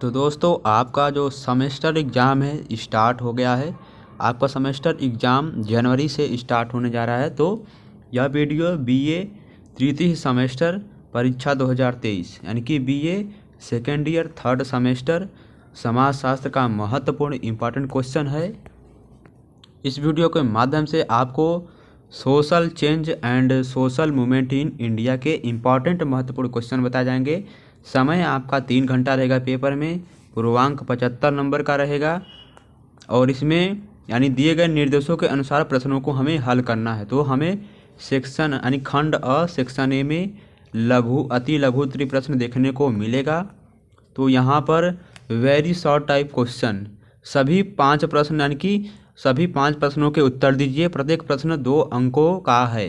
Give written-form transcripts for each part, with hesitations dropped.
तो दोस्तों आपका जो सेमेस्टर एग्ज़ाम है स्टार्ट हो गया है। आपका सेमेस्टर एग्ज़ाम जनवरी से स्टार्ट होने जा रहा है। तो यह वीडियो बीए तृतीय सेमेस्टर परीक्षा 2023 यानी कि BA second year third semester समाजशास्त्र का महत्वपूर्ण इम्पॉर्टेंट क्वेश्चन है। इस वीडियो के माध्यम से आपको social change and social movement in India के इम्पॉर्टेंट महत्वपूर्ण क्वेश्चन बताए जाएंगे। समय आपका 3 घंटा रहेगा पेपर में। पूर्वांक 75 नंबर का रहेगा और इसमें यानी दिए गए निर्देशों के अनुसार प्रश्नों को हमें हल करना है। तो हमें सेक्शन यानी खंड अ सेक्शन ए में लघु अति लघु उत्तरीय प्रश्न देखने को मिलेगा। तो यहाँ पर वेरी शॉर्ट टाइप क्वेश्चन सभी 5 प्रश्न यानी कि सभी 5 प्रश्नों के उत्तर दीजिए। प्रत्येक प्रश्न 2 अंकों का है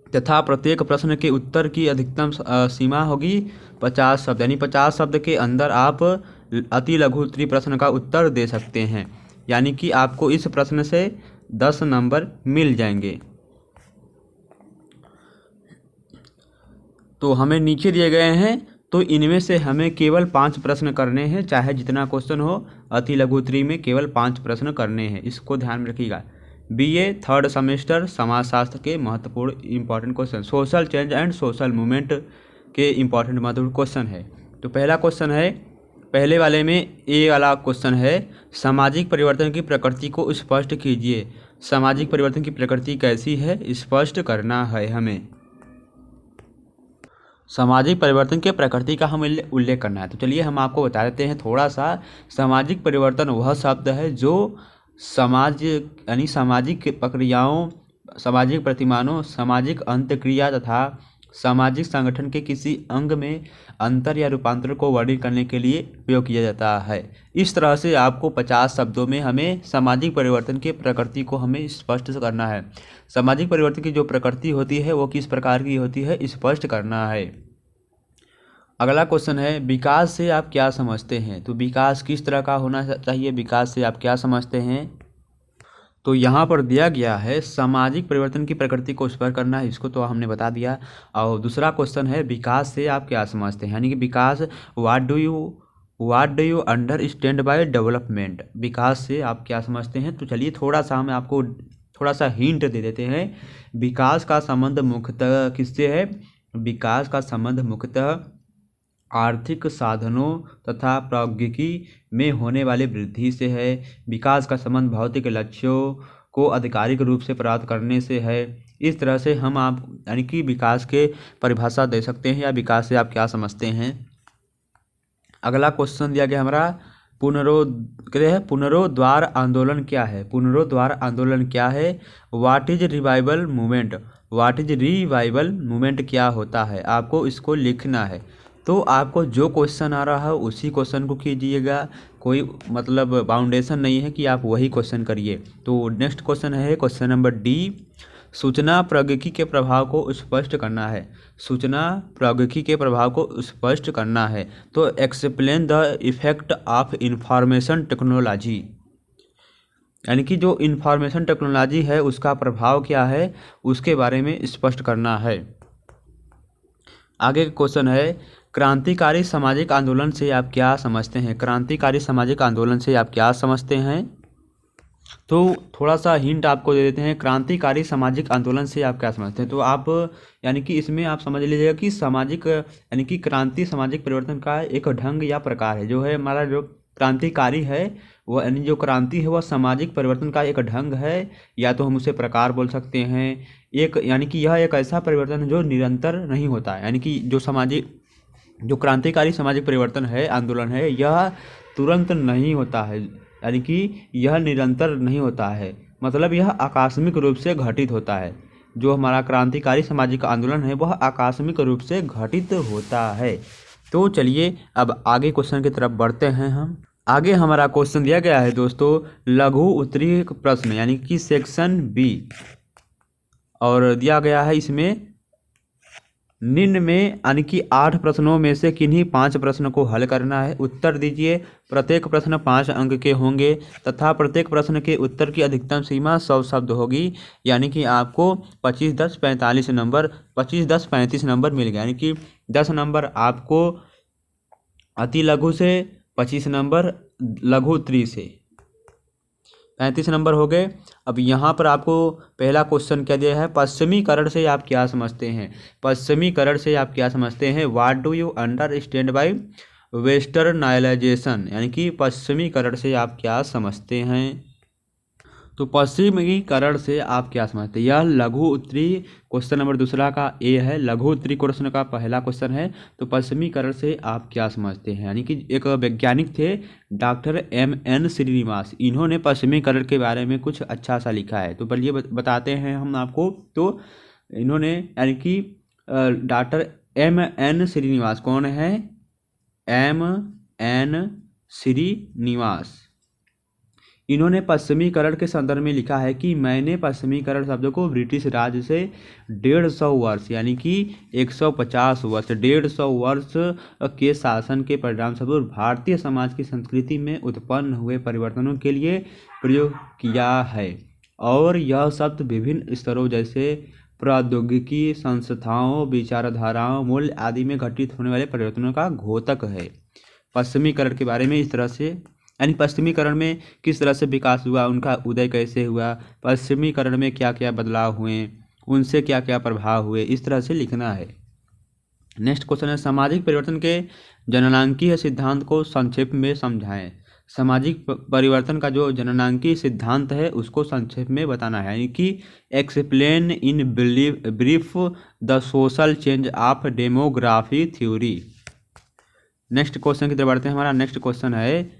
तथा प्रत्येक प्रश्न के उत्तर की अधिकतम सीमा होगी 50 शब्द यानी 50 शब्द के अंदर आप अति लघु उत्तरीय प्रश्न का उत्तर दे सकते हैं। यानी कि आपको इस प्रश्न से 10 नंबर मिल जाएंगे। तो हमें नीचे दिए गए हैं तो इनमें से हमें केवल 5 प्रश्न करने हैं, चाहे जितना क्वेश्चन हो। अति लघु उत्तरीय में केवल 5 प्रश्न करने हैं, इसको ध्यान में रखिएगा। बीए थर्ड सेमेस्टर समाजशास्त्र के महत्वपूर्ण important question social change and social movement के इंपॉर्टेंट महत्वपूर्ण क्वेश्चन है। तो पहला क्वेश्चन है, पहले वाले में ए वाला क्वेश्चन है, सामाजिक परिवर्तन की प्रकृति को स्पष्ट कीजिए। सामाजिक परिवर्तन की प्रकृति कैसी है स्पष्ट करना है हमें। सामाजिक परिवर्तन के प्रकृति का हमें उल्लेख करना है। तो चलिए हम आपको बता देते हैं थोड़ा सा। सामाजिक परिवर्तन वह शब्द है जो समाज यानी सामाजिक प्रक्रियाओं, सामाजिक प्रतिमानों, सामाजिक अंतक्रिया तथा सामाजिक संगठन के किसी अंग में अंतर या रूपांतर को वर्णित करने के लिए उपयोग किया जाता है। इस तरह से आपको 50 शब्दों में हमें सामाजिक परिवर्तन के प्रकृति को हमें स्पष्ट करना है। सामाजिक परिवर्तन की जो प्रकृति होती है वो किस प्रकार की होती है स्पष्ट करना है। अगला क्वेश्चन है, विकास से आप क्या समझते हैं। तो विकास किस तरह का होना चाहिए, विकास से आप क्या समझते हैं। तो यहाँ पर दिया गया है सामाजिक परिवर्तन की प्रकृति को स्पष्ट करना है, इसको तो हमने बता दिया। और दूसरा क्वेश्चन है, विकास से आप क्या समझते हैं, यानी कि विकास what do you understand by development. विकास से आप क्या समझते हैं। तो चलिए थोड़ा सा हम आपको थोड़ा सा हिंट दे देते हैं। विकास का संबंध मुख्यतः किससे है। विकास का संबंध मुख्यतः आर्थिक साधनों तथा प्रौद्योगिकी में होने वाले वृद्धि से है। विकास का संबंध भौतिक लक्ष्यों को आधिकारिक रूप से प्राप्त करने से है। इस तरह से हम आप यानी कि विकास के परिभाषा दे सकते हैं या विकास से आप क्या समझते हैं। अगला क्वेश्चन दिया गया हमारा, पुनरोद्वार आंदोलन क्या है। पुनरोद्वार आंदोलन क्या है। What is revival movement. What is revival movement क्या होता है, आपको इसको लिखना है। तो आपको जो क्वेश्चन आ रहा है उसी क्वेश्चन को कीजिएगा, कोई मतलब बाउंडेशन नहीं है कि आप वही क्वेश्चन करिए। तो नेक्स्ट क्वेश्चन है क्वेश्चन नंबर डी, सूचना प्रौद्योगिकी के प्रभाव को स्पष्ट करना है। सूचना प्रौद्योगिकी के प्रभाव को स्पष्ट करना है। तो explain the effect of information technology, यानी कि जो इंफॉर्मेशन टेक्नोलॉजी है उसका प्रभाव क्या है उसके बारे में स्पष्ट करना है। आगे का क्वेश्चन है, क्रांतिकारी सामाजिक आंदोलन से आप क्या समझते हैं। क्रांतिकारी सामाजिक आंदोलन से आप क्या समझते हैं। तो थोड़ा सा हिंट आपको दे देते हैं, क्रांतिकारी सामाजिक आंदोलन से आप क्या समझते हैं। तो आप यानी कि इसमें आप समझ लीजिएगा कि सामाजिक यानी कि क्रांति सामाजिक परिवर्तन का एक ढंग या प्रकार है। जो है हमारा जो क्रांतिकारी है वह यानी जो क्रांति है वह सामाजिक परिवर्तन का एक ढंग है, या तो हम उसे प्रकार बोल सकते हैं। एक यानी कि यह एक ऐसा परिवर्तन है जो निरंतर नहीं होता है, यानी कि जो क्रांतिकारी सामाजिक परिवर्तन है आंदोलन है यह तुरंत नहीं होता है, यानी कि यह निरंतर नहीं होता है, मतलब यह आकस्मिक रूप से घटित होता है। जो हमारा क्रांतिकारी सामाजिक आंदोलन है वह आकस्मिक रूप से घटित होता है। तो चलिए अब आगे क्वेश्चन की तरफ बढ़ते हैं। हम आगे हमारा क्वेश्चन दिया गया है दोस्तों लघु उत्तरीय प्रश्न यानी कि सेक्शन बी, और दिया गया है इसमें निम्न में यानी कि 8 प्रश्नों में से किन्हीं 5 प्रश्न को हल करना है। उत्तर दीजिए। प्रत्येक प्रश्न 5 अंक के होंगे तथा प्रत्येक प्रश्न के उत्तर की अधिकतम सीमा 100 शब्द होगी, यानी कि आपको 25 10 45 नंबर 25 10 35 नंबर मिल गया, यानी कि 10 नंबर आपको अति लघु से 25 नंबर लघु उत्तरी से, 35 नंबर हो गए। अब यहाँ पर आपको पहला क्वेश्चन क्या दिया है, पश्चिमीकरण से आप क्या समझते हैं। पश्चिमीकरण से आप क्या समझते हैं, what do you understand by westernization, यानी कि पश्चिमीकरण से आप क्या समझते हैं। तो पश्चिमीकरण से आप क्या समझते हैं, यह लघु उत्तरी क्वेश्चन नंबर दूसरा का ए है, लघु उत्तरी क्वेश्चन का पहला क्वेश्चन है। तो पश्चिमीकरण से आप क्या समझते हैं, यानी कि एक वैज्ञानिक थे डॉक्टर M.N. श्रीनिवास, इन्होंने पश्चिमीकरण के बारे में कुछ अच्छा सा लिखा है। तो चलिए बताते हैं हम आपको। तो इन्होंने यानी कि डॉक्टर M.N. श्रीनिवास कौन है, M.N. श्रीनिवास, इन्होंने पश्चिमीकरण के संदर्भ में लिखा है कि मैंने पश्चिमीकरण शब्द को ब्रिटिश राज से 150 वर्ष यानी कि 150 वर्ष 150 वर्ष के शासन के परिणाम स्वरूप भारतीय समाज की संस्कृति में उत्पन्न हुए परिवर्तनों के लिए प्रयोग किया है, और यह शब्द विभिन्न स्तरों जैसे प्रौद्योगिकी, संस्थाओं, विचारधाराओं, मूल्य आदि में घटित होने वाले परिवर्तनों का घोतक है। पश्चिमीकरण के बारे में इस तरह से, यानी पश्चिमीकरण में किस तरह से विकास हुआ, उनका उदय कैसे हुआ, पश्चिमीकरण में क्या क्या बदलाव हुए, उनसे क्या क्या प्रभाव हुए, इस तरह से लिखना है। नेक्स्ट क्वेश्चन है, सामाजिक परिवर्तन के जननांकीय सिद्धांत को संक्षेप में समझाएं। सामाजिक परिवर्तन का जो जननांकीय सिद्धांत है उसको संक्षेप में बताना है, यानी कि explain in brief the social change of demography theory. Next question की तरफ बढ़ते हैं। हमारा नेक्स्ट क्वेश्चन है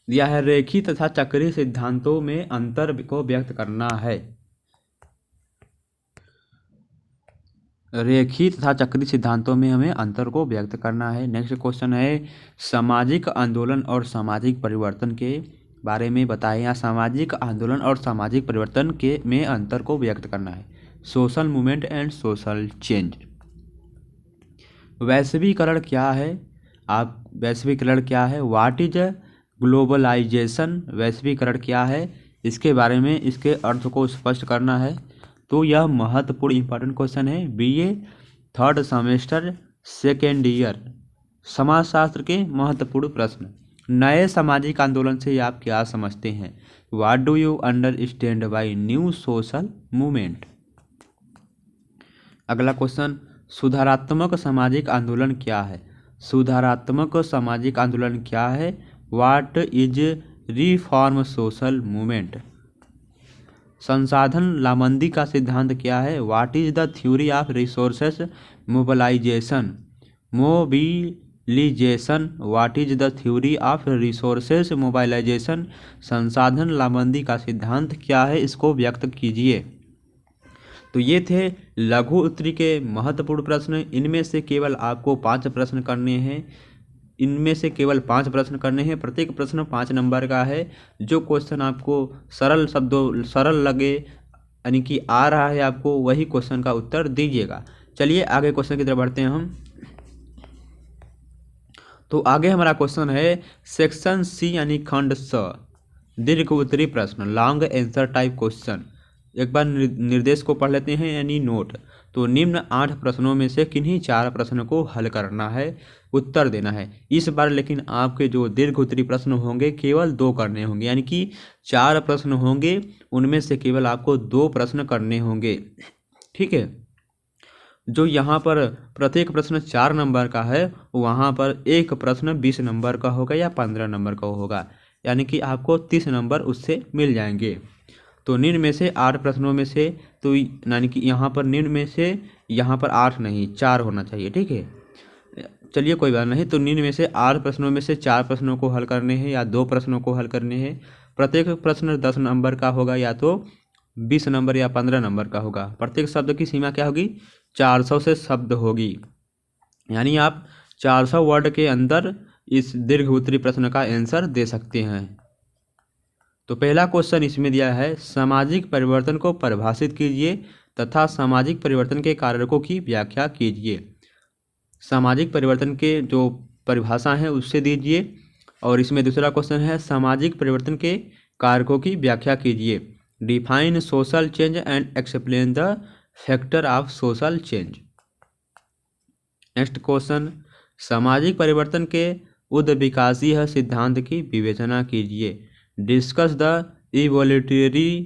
दिया है, रेखी तथा चक्रीय सिद्धांतों में अंतर को व्यक्त करना है। रेखी तथा चक्रीय सिद्धांतों में हमें अंतर को व्यक्त करना है। नेक्स्ट क्वेश्चन है, सामाजिक आंदोलन और सामाजिक परिवर्तन के बारे में बताएं, या सामाजिक आंदोलन और सामाजिक परिवर्तन के में अंतर को व्यक्त करना है। Social movement and social change. वैश्वीकरण क्या है, वैश्वीकरण क्या है, व्हाट इज ग्लोबलाइजेशन, वैश्वीकरण क्या है, इसके बारे में इसके अर्थ को स्पष्ट करना है। तो यह महत्वपूर्ण इंपॉर्टेंट क्वेश्चन है, BA 3rd semester 2nd year समाजशास्त्र के महत्वपूर्ण प्रश्न। नए सामाजिक आंदोलन से आप क्या समझते हैं, what do you understand bye new social movement. अगला क्वेश्चन, सुधारात्मक सामाजिक आंदोलन क्या है, सुधारात्मक सामाजिक आंदोलन क्या है, what is reform social movement. संसाधन लामंदी का सिद्धांत क्या है, what is the theory of resources mobilization, what is the theory of resources mobilization. संसाधन लामंदी का सिद्धांत क्या है, इसको व्यक्त कीजिए। तो ये थे लघु उत्तरी के महत्वपूर्ण प्रश्न। इनमें से केवल आपको 5 प्रश्न करने हैं, इनमें से केवल 5 प्रश्न करने हैं। प्रत्येक प्रश्न 5 नंबर का है। जो क्वेश्चन आपको सरल लगे, यानी कि आ रहा है आपको, वही क्वेश्चन का उत्तर दीजिएगा। चलिए आगे क्वेश्चन की तरफ बढ़ते हैं हम। तो आगे हमारा क्वेश्चन है सेक्शन C यानी खंड स, दीर्घ उत्तरी प्रश्न, लॉन्ग आंसर टाइप क्वेश्चन। एक बार निर्देश को पढ़ लेते हैं, यानी नोट। तो निम्न 8 प्रश्नों में से किन्हीं 4 प्रश्न को हल करना है, उत्तर देना है। इस बार लेकिन आपके जो दीर्घ उत्तरी प्रश्न होंगे केवल 2 करने होंगे, यानी कि 4 प्रश्न होंगे, उनमें से केवल आपको 2 प्रश्न करने होंगे। ठीक है। जो यहाँ पर प्रत्येक प्रश्न 4 नंबर का है, वहाँ पर एक प्रश्न 20 नंबर का होगा या 15 नंबर का होगा, यानी कि आपको 30 नंबर उससे मिल जाएंगे। तो निम्न में से 8 प्रश्नों में से, तो यानी कि यहाँ पर निम्न में से यहाँ पर 8 नहीं 4 होना चाहिए। ठीक है, चलिए कोई बात नहीं। तो निम्न में से 8 प्रश्नों में से 4 प्रश्नों को हल करने हैं या 2 प्रश्नों को हल करने हैं। प्रत्येक प्रश्न 10 नंबर का होगा, या तो 20 नंबर या 15 नंबर का होगा। प्रत्येक शब्द की सीमा क्या होगी, 400 से शब्द होगी, यानी आप 400 वर्ड के अंदर इस दीर्घ उत्तरी प्रश्न का आंसर दे सकते हैं। तो पहला क्वेश्चन इसमें दिया है, सामाजिक परिवर्तन को परिभाषित कीजिए तथा सामाजिक परिवर्तन के कारकों की व्याख्या कीजिए। सामाजिक परिवर्तन के जो परिभाषा है उससे दीजिए। और इसमें दूसरा क्वेश्चन है, सामाजिक परिवर्तन के कारकों की व्याख्या कीजिए। Define social change and explain the factor of social change. Next question, सामाजिक परिवर्तन के उद्विकासीय सिद्धांत की विवेचना कीजिए। Discuss the evolutionary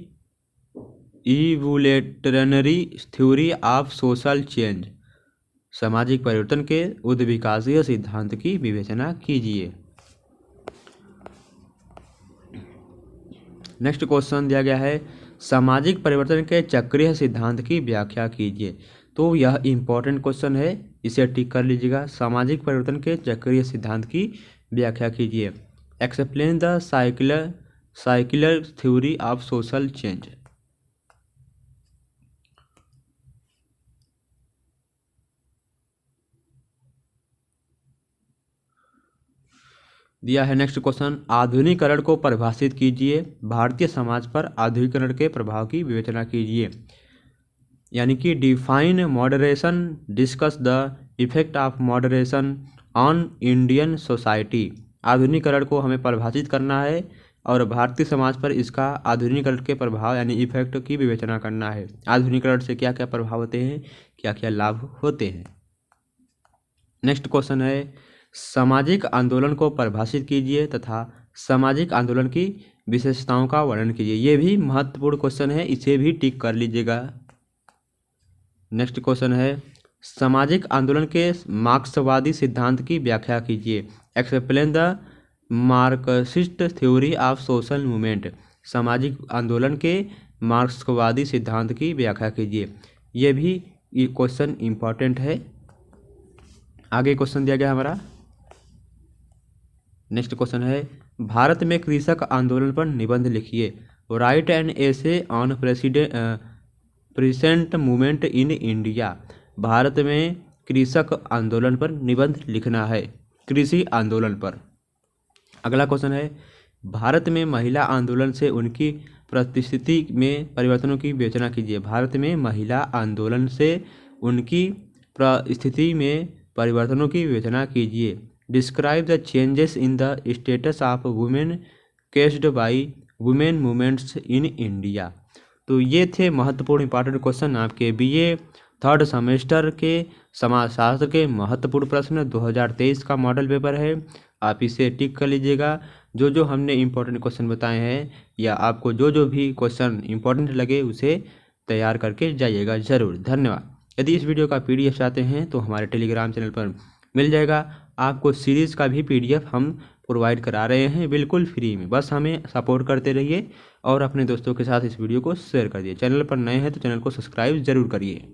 theory of social change. सामाजिक परिवर्तन के उद्विकासीय सिद्धांत की विवेचना कीजिए। नेक्स्ट क्वेश्चन दिया गया है, सामाजिक परिवर्तन के चक्रीय सिद्धांत की व्याख्या कीजिए। तो यह इंपॉर्टेंट क्वेश्चन है, इसे टिक कर लीजिएगा। सामाजिक परिवर्तन के चक्रीय सिद्धांत की व्याख्या कीजिए। Explain the cyclic theory of social change. दिया है नेक्स्ट क्वेश्चन, आधुनिकीकरण को परिभाषित कीजिए। भारतीय समाज पर आधुनिकीकरण के प्रभाव की विवेचना कीजिए। यानी कि define moderation, discuss the effect of moderation on Indian society. आधुनिकीकरण को हमें परिभाषित करना है और भारतीय समाज पर इसका आधुनिकीकरण के प्रभाव यानी इफेक्ट की विवेचना करना है। आधुनिकीकरण से क्या क्या प्रभाव होते हैं, क्या क्या लाभ होते हैं। नेक्स्ट क्वेश्चन है, सामाजिक आंदोलन को परिभाषित कीजिए तथा सामाजिक आंदोलन की विशेषताओं का वर्णन कीजिए। ये भी महत्वपूर्ण क्वेश्चन है, इसे भी टिक कर लीजिएगा। नेक्स्ट क्वेश्चन है, सामाजिक आंदोलन के मार्क्सवादी सिद्धांत की व्याख्या कीजिए। Explain the Marxist theory of social movement. सामाजिक आंदोलन के मार्क्सवादी सिद्धांत की व्याख्या कीजिए। ये भी क्वेश्चन इंपॉर्टेंट है। आगे क्वेश्चन दिया गया हमारा, नेक्स्ट क्वेश्चन है, भारत में कृषक आंदोलन पर निबंध लिखिए। Right an essay on present movement in India. Bharat में कृषक आंदोलन पर निबंध लिखना है, कृषि आंदोलन पर। अगला क्वेश्चन है, भारत में महिला आंदोलन से उनकी परिस्थिति में परिवर्तनों की विवेचना कीजिए। भारत में महिला आंदोलन से उनकी परिस्थिति में परिवर्तनों की विवेचना कीजिए। Describe the changes in the status of women केस्ड by women movements in India. तो ये थे महत्वपूर्ण इंपॉर्टेंट क्वेश्चन आपके बीए थर्ड सेमेस्टर के समाजशास्त्र के महत्वपूर्ण प्रश्न 2023 का मॉडल पेपर है। आप इसे टिक कर लीजिएगा। जो जो हमने इंपॉर्टेंट क्वेश्चन बताए हैं या आपको जो जो भी क्वेश्चन इंपॉर्टेंट लगे उसे तैयार करके जाइएगा ज़रूर। धन्यवाद। यदि इस वीडियो का PDF चाहते हैं तो हमारे टेलीग्राम चैनल पर मिल जाएगा। आपको सीरीज़ का भी PDF हम प्रोवाइड करा रहे हैं बिल्कुल फ्री में। बस हमें सपोर्ट करते रहिए और अपने दोस्तों के साथ इस वीडियो को शेयर कर दिए। चैनल पर नए हैं तो चैनल को सब्सक्राइब ज़रूर करिए।